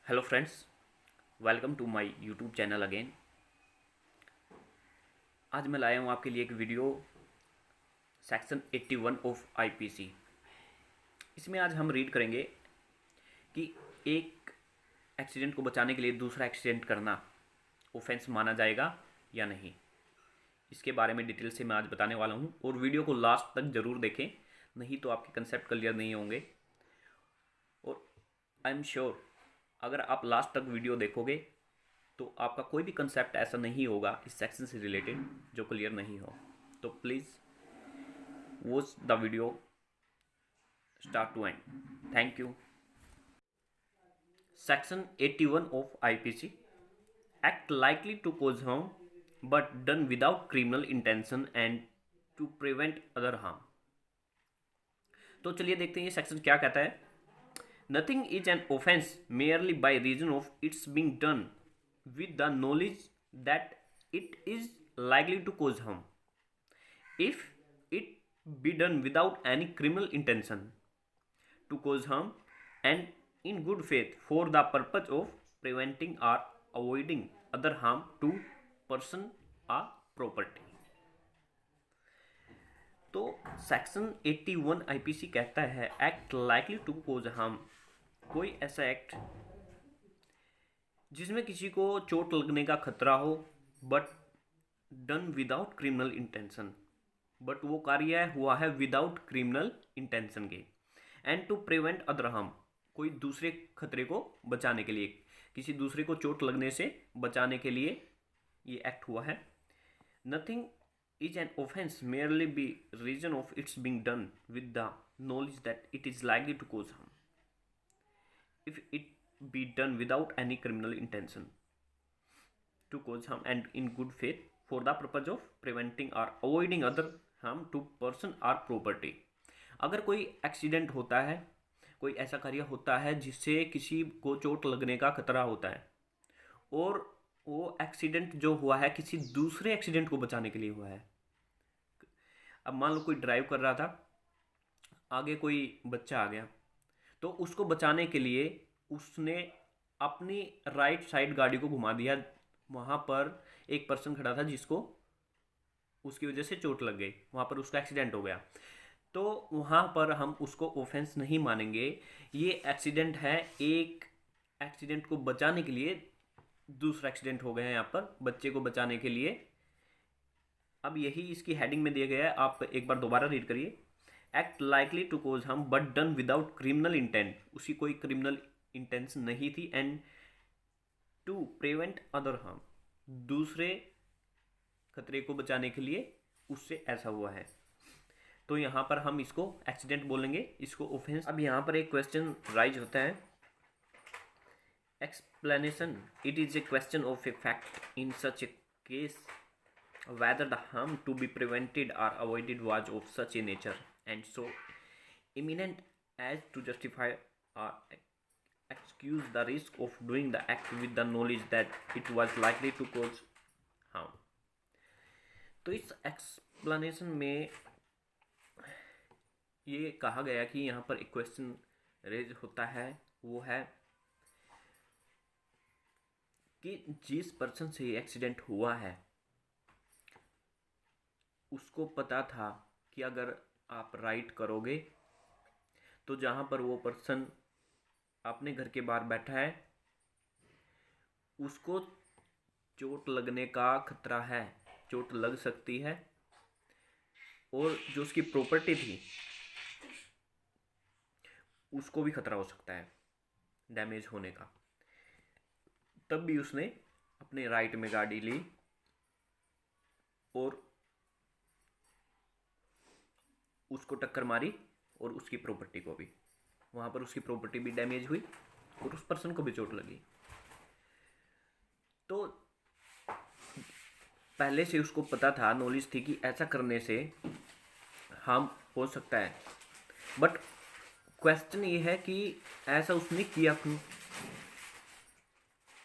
Hello friends, welcome to my YouTube channel again. आज मैं लाया हूँ आपके लिए एक वीडियो सेक्शन 81 ऑफ आईपीसी। इसमें आज हम रीड करेंगे कि एक एक्सीडेंट को बचाने के लिए दूसरा एक्सीडेंट करना ऑफेंस माना जाएगा या नहीं। इसके बारे में डिटेल से मैं आज बताने वाला हूँ और वीडियो को लास्ट तक ज़रूर देखें, नहीं तो आपके कंसेप्ट क्लियर नहीं होंगे। और आई एम श्योर अगर आप लास्ट तक वीडियो देखोगे तो आपका कोई भी कंसेप्ट ऐसा नहीं होगा इस सेक्शन से रिलेटेड जो क्लियर नहीं हो। तो please watch the video start to end. Thank you. Section 81 of IPC, act likely to cause harm but done without criminal intention and to prevent other harm. तो चलिए देखते हैं ये सेक्शन क्या कहता है। Nothing is an offence merely by reason of its being done with the knowledge that it is likely to cause harm if it be done without any criminal intention to cause harm and in good faith for the purpose of preventing or avoiding other harm to person or property। तो section 81 IPC कहता है act likely to cause harm, कोई ऐसा act जिसमें किसी को चोट लगने का खतरा हो but done without criminal intention, but वो कार्य हुआ है विदाउट क्रिमिनल इंटेंशन के, and to prevent other harm, कोई दूसरे खतरे को बचाने के लिए, किसी दूसरे को चोट लगने से बचाने के लिए ये एक्ट हुआ है। Nothing is an offence merely be reason of its being done with the knowledge that it is likely to cause harm if it be done without any criminal intention to cause harm and in good faith for the purpose of preventing or avoiding other harm to person or property। अगर कोई accident होता है, कोई ऐसा कार्य होता है जिससे किसी को चोट लगने का खतरा होता है और वो एक्सीडेंट जो हुआ है किसी दूसरे एक्सीडेंट को बचाने के लिए हुआ है। अब मान लो कोई ड्राइव कर रहा था, आगे कोई बच्चा आ गया तो उसको बचाने के लिए उसने अपनी राइट साइड गाड़ी को घुमा दिया। वहाँ पर एक पर्सन खड़ा था जिसको उसकी वजह से चोट लग गई, वहाँ पर उसका एक्सीडेंट हो गया, तो वहाँ पर हम उसको ऑफेंस नहीं मानेंगे। ये एक्सीडेंट है, एक एक्सीडेंट को बचाने के लिए दूसरा एक्सीडेंट हो गया है यहाँ पर बच्चे को बचाने के लिए। अब यही इसकी हेडिंग में दिया गया है, आप एक बार दोबारा रीड करिए। Act likely to cause harm but done without criminal intent, उसकी कोई क्रिमिनल इंटेंशन नहीं थी, and to prevent other harm, दूसरे खतरे को बचाने के लिए उससे ऐसा हुआ है। तो यहाँ पर हम इसको एक्सीडेंट बोलेंगे, इसको ऑफेंस। अब यहाँ पर एक क्वेश्चन राइज होता है, explanation. It is a question of a fact in such A case whether the harm to be prevented or avoided was of such a nature and so imminent as to justify or excuse the risk of doing the act with the knowledge that it was likely to cause harm। तो इस explanation में ये कहा गया कि यहाँ पर एक क्वेश्चन रेज होता है, वो है कि जिस पर्सन से एक्सीडेंट हुआ है उसको पता था कि अगर आप राइट करोगे तो जहाँ पर वो पर्सन अपने घर के बाहर बैठा है उसको चोट लगने का खतरा है, चोट लग सकती है, और जो उसकी प्रॉपर्टी थी उसको भी खतरा हो सकता है डैमेज होने का। तब भी उसने अपने राइट में गाड़ी ली और उसको टक्कर मारी और उसकी प्रॉपर्टी को भी, वहाँ पर उसकी प्रॉपर्टी भी डैमेज हुई और उस पर्सन को भी चोट लगी। तो पहले से उसको पता था, नॉलेज थी कि ऐसा करने से हार्म हो सकता है, बट क्वेश्चन ये है कि ऐसा उसने किया क्यों।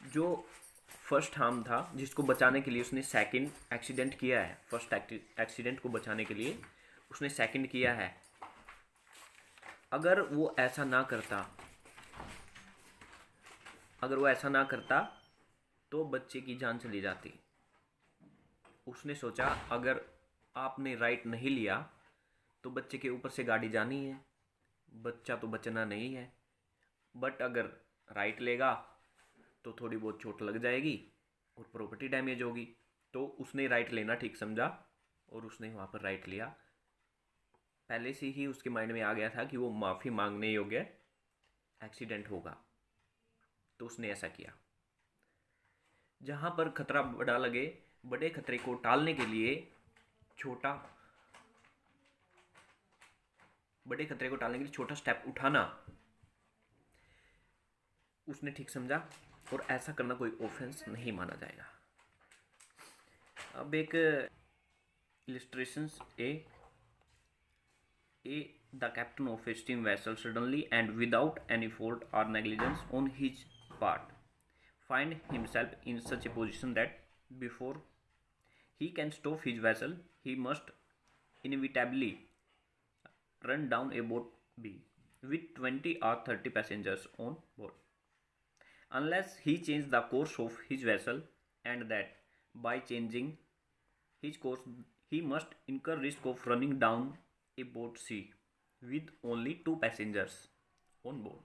जो फर्स्ट हार्म था जिसको बचाने के लिए उसने सेकंड एक्सीडेंट किया है, फर्स्ट एक्सीडेंट को बचाने के लिए उसने सेकंड किया है। अगर वो ऐसा ना करता अगर वो ऐसा ना करता तो बच्चे की जान चली जाती। उसने सोचा अगर आपने राइट नहीं लिया तो बच्चे के ऊपर से गाड़ी जानी है, बच्चा तो बचना नहीं है। बट अगर राइट लेगा तो थोड़ी बहुत चोट लग जाएगी और प्रॉपर्टी डैमेज होगी। तो उसने राइट लेना ठीक समझा और उसने वहाँ पर राइट लिया। पहले से ही उसके माइंड में आ गया था कि वो माफ़ी मांगने योग्य एक्सीडेंट होगा, तो उसने ऐसा किया। जहाँ पर खतरा बड़ा लगे, बड़े खतरे को टालने के लिए छोटा स्टेप उठाना उसने ठीक समझा और ऐसा करना कोई ऑफेंस नहीं माना जाएगा। अब एक illustrations the captain of a steam vessel suddenly and without any fault or negligence on his part find himself in such a position that before he can stop his vessel he must inevitably run down a boat B with 20 or 30 passengers on board unless he change the course of his vessel, and that by changing his course he must incur risk of running down a boat C with only 2 passengers on board,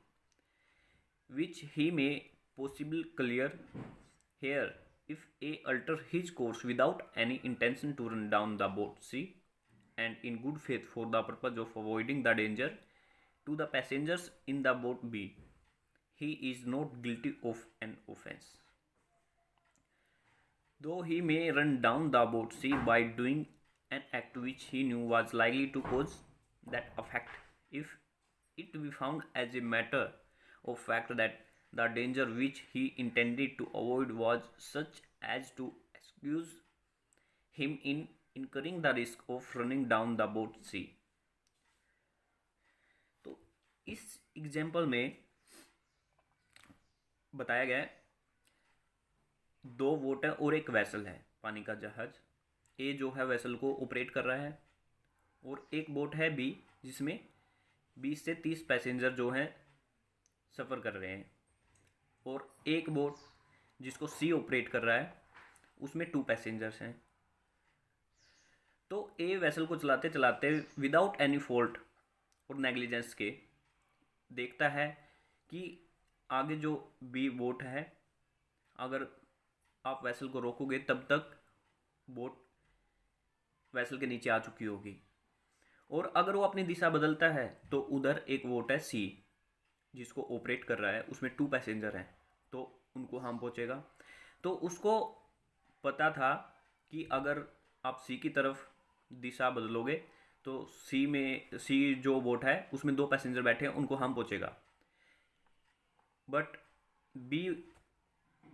which he may possibly clear here if A alter his course without any intention to run down the boat C and in good faith for the purpose of avoiding the danger to the passengers in the boat B, he is not guilty of an offense. Though he may run down the boat C by doing an act which he knew was likely to cause that effect, if it be found as a matter of fact that the danger which he intended to avoid was such as to excuse him in incurring the risk of running down the boat C. तो इस example में बताया गया है 2 boat है और एक vessel है, पानी का जहाज। ए जो है वैसल को ऑपरेट कर रहा है और एक बोट है बी जिसमें 20 से 30 पैसेंजर जो हैं सफ़र कर रहे हैं, और एक बोट जिसको सी ऑपरेट कर रहा है उसमें 2 पैसेंजर्स हैं। तो ए वैसल को चलाते चलाते विदाउट एनी फॉल्ट और नेग्लिजेंस के देखता है कि आगे जो बी बोट है, अगर आप वैसल को रोकोगे तब तक बोट वैसल के नीचे आ चुकी होगी, और अगर वो अपनी दिशा बदलता है तो उधर एक बोट है सी जिसको ऑपरेट कर रहा है, उसमें 2 पैसेंजर हैं, तो उनको हार्म पहुंचेगा। तो उसको पता था कि अगर आप सी की तरफ दिशा बदलोगे तो सी जो बोट है उसमें 2 पैसेंजर बैठे हैं, उनको हार्म पहुंचेगा। बट बी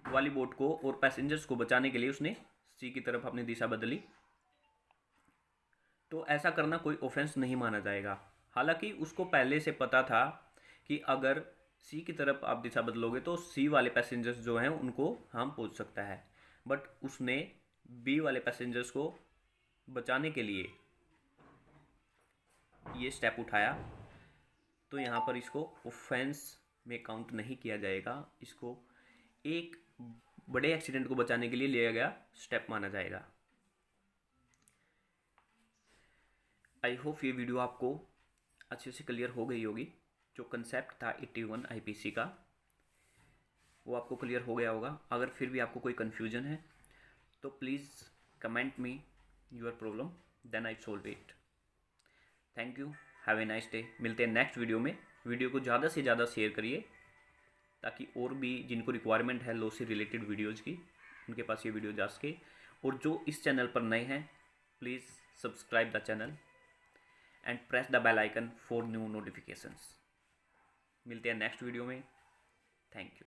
वाली बोट को और पैसेंजर्स को बचाने के लिए उसने सी की तरफ अपनी दिशा बदली। तो ऐसा करना कोई ऑफेंस नहीं माना जाएगा। हालांकि उसको पहले से पता था कि अगर सी की तरफ आप दिशा बदलोगे तो सी वाले पैसेंजर्स जो हैं उनको हार्म पहुंच सकता है, बट उसने बी वाले पैसेंजर्स को बचाने के लिए ये स्टेप उठाया। तो यहाँ पर इसको ऑफेंस में काउंट नहीं किया जाएगा, इसको एक बड़े एक्सीडेंट को बचाने के लिए लिया गया स्टेप माना जाएगा। आई होप ये वीडियो आपको अच्छे से क्लियर हो गई होगी। जो कंसेप्ट था 81 आईपीसी का वो आपको क्लियर हो गया होगा। अगर फिर भी आपको कोई कन्फ्यूजन है तो please comment me your problem, then I solve it. Thank you, have a nice day. मिलते हैं नेक्स्ट वीडियो में। वीडियो को ज़्यादा से ज़्यादा शेयर करिए ताकि और भी जिनको रिक्वायरमेंट है लॉ से रिलेटेड वीडियोज़ की, उनके पास ये वीडियो जा सके। और जो इस चैनल पर नए हैं please subscribe the channel and press the bell icon for new notifications. मिलते हैं नेक्स्ट वीडियो में। Thank you.